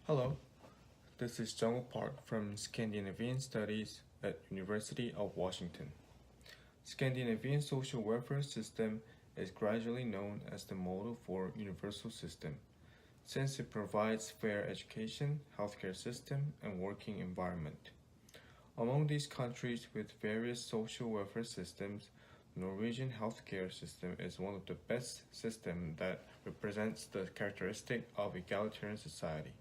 Hello, this is Jungle Park from Scandinavian Studies at University of Washington. Scandinavian social welfare system is gradually known as the model for universal system, since it provides fair education, healthcare system, and working environment. Among these countries with various social welfare systems, the Norwegian healthcare system is one of the best systems that represents the characteristic of egalitarian society.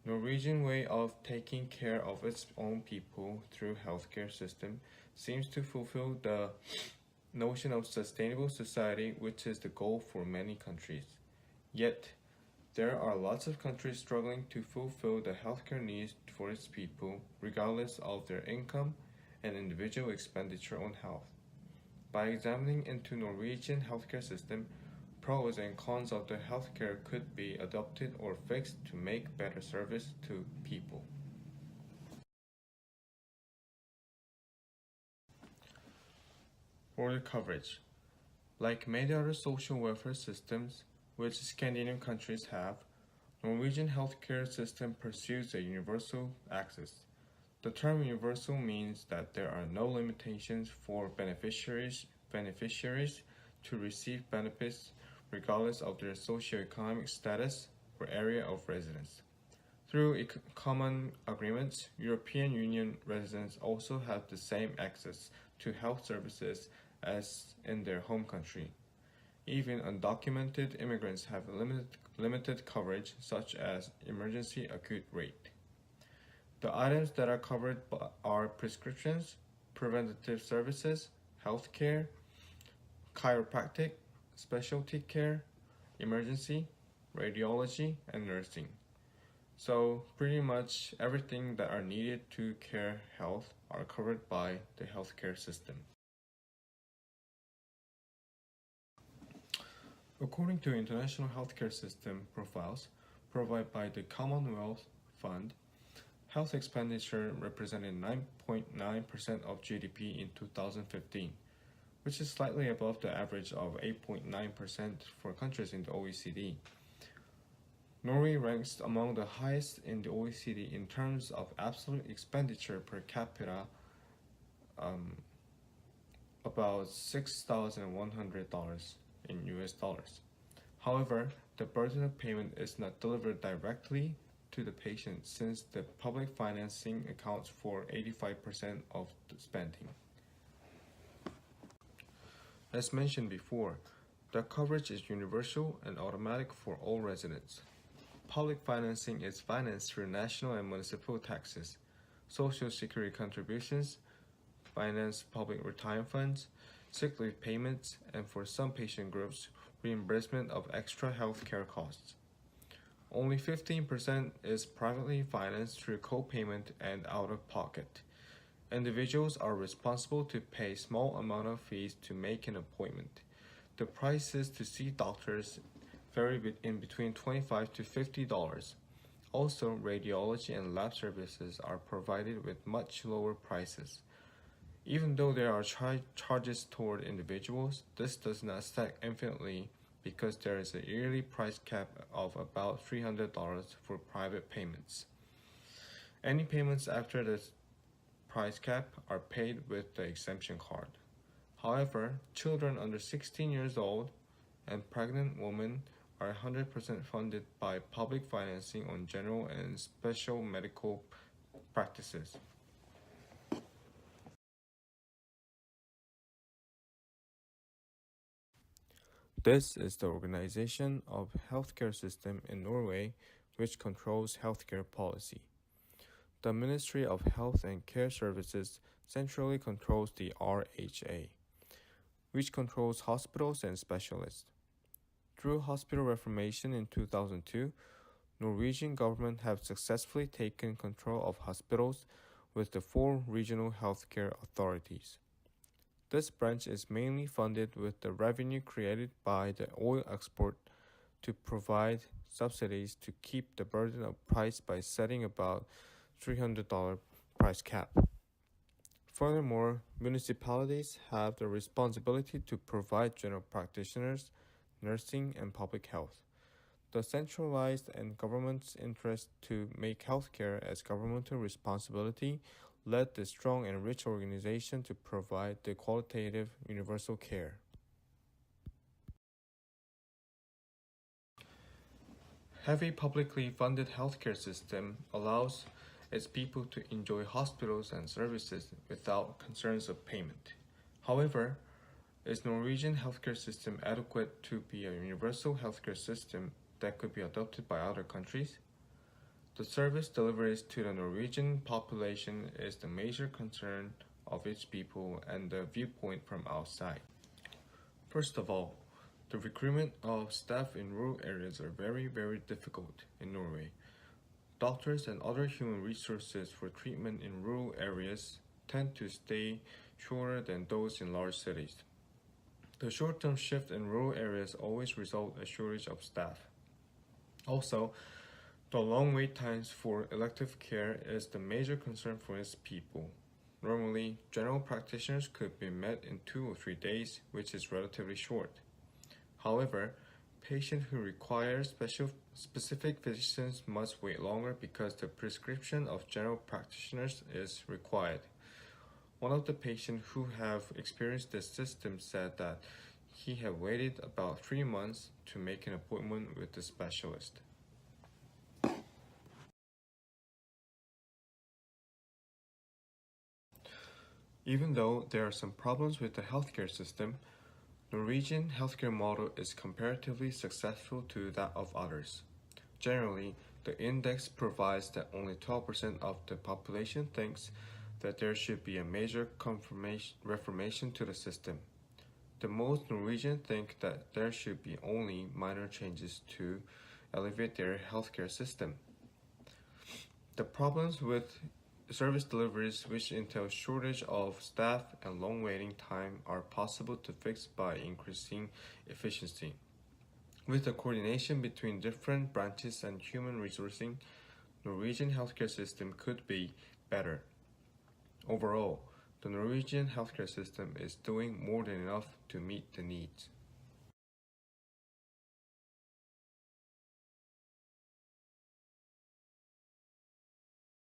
Norwegian way of taking care of its own people through healthcare system seems to fulfill the notion of sustainable society, which is the goal for many countries. Yet, there are lots of countries struggling to fulfill the healthcare needs for its people, regardless of their income and individual expenditure on health. By examining into Norwegian healthcare system, pros and cons of the healthcare could be adopted or fixed to make better service to people. For the coverage, like many other social welfare systems which Scandinavian countries have, Norwegian healthcare system pursues a universal access. The term universal means that there are no limitations for beneficiaries to receive benefits regardless of their socioeconomic status or area of residence. Through common agreements, European Union residents also have the same access to health services as in their home country. Even undocumented immigrants have limited coverage, such as emergency acute rate. The items that are covered are prescriptions, preventative services, health care, chiropractic, specialty care, emergency, radiology, and nursing. So pretty much everything that are needed to care health are covered by the healthcare system. According to international healthcare system profiles provided by the Commonwealth Fund, health expenditure represented 9.9% of GDP in 2015, which is slightly above the average of 8.9% for countries in the OECD. Norway ranks among the highest in the OECD in terms of absolute expenditure per capita, about $6,100 in US dollars. However, the burden of payment is not delivered directly to the patient since the public financing accounts for 85% of the spending. As mentioned before, the coverage is universal and automatic for all residents. Public financing is financed through national and municipal taxes, social security contributions, finance public retirement funds, sick leave payments, and for some patient groups, reimbursement of extra health care costs. Only 15% is privately financed through co-payment and out-of-pocket. Individuals are responsible to pay small amount of fees to make an appointment. The prices to see doctors vary in between $25 to $50. Also, radiology and lab services are provided with much lower prices. Even though there are charges toward individuals, this does not stack infinitely because there is a yearly price cap of about $300 for private payments. Any payments after the price cap are paid with the exemption card. However, children under 16 years old and pregnant women are 100% funded by public financing on general and special medical practices. This is the organization of healthcare system in Norway which controls healthcare policy. The Ministry of Health and Care Services centrally controls the RHA, which controls hospitals and specialists. Through hospital reformation in 2002, Norwegian government have successfully taken control of hospitals with the 4 regional healthcare authorities. This branch is mainly funded with the revenue created by the oil export to provide subsidies to keep the burden of price by setting about $300 price cap. Furthermore, municipalities have the responsibility to provide general practitioners, nursing, and public health. The centralized and government's interest to make healthcare as governmental responsibility led the strong and rich organization to provide the qualitative universal care. Heavy publicly funded healthcare system allows its people to enjoy hospitals and services without concerns of payment. However, is Norwegian healthcare system adequate to be a universal healthcare system that could be adopted by other countries? The service deliveries to the Norwegian population is the major concern of its people and the viewpoint from outside. First of all, the recruitment of staff in rural areas are very difficult in Norway. Doctors and other human resources for treatment in rural areas tend to stay shorter than those in large cities. The short-term shift in rural areas always result in a shortage of staff. Also, the long wait times for elective care is the major concern for its people. Normally, general practitioners could be met in 2 or 3 days, which is relatively short. However, patients who require specific physicians must wait longer because the prescription of general practitioners is required. One of the patients who have experienced this system said that he had waited about 3 months to make an appointment with the specialist. Even though there are some problems with the healthcare system, Norwegian healthcare model is comparatively successful to that of others. Generally, the index provides that only 12% of the population thinks that there should be a major reformation to the system. The most Norwegians think that there should be only minor changes to elevate their healthcare system. The problems with service deliveries, which entail shortage of staff and long waiting time, are possible to fix by increasing efficiency. With the coordination between different branches and human resourcing, Norwegian healthcare system could be better. Overall, the Norwegian healthcare system is doing more than enough to meet the needs.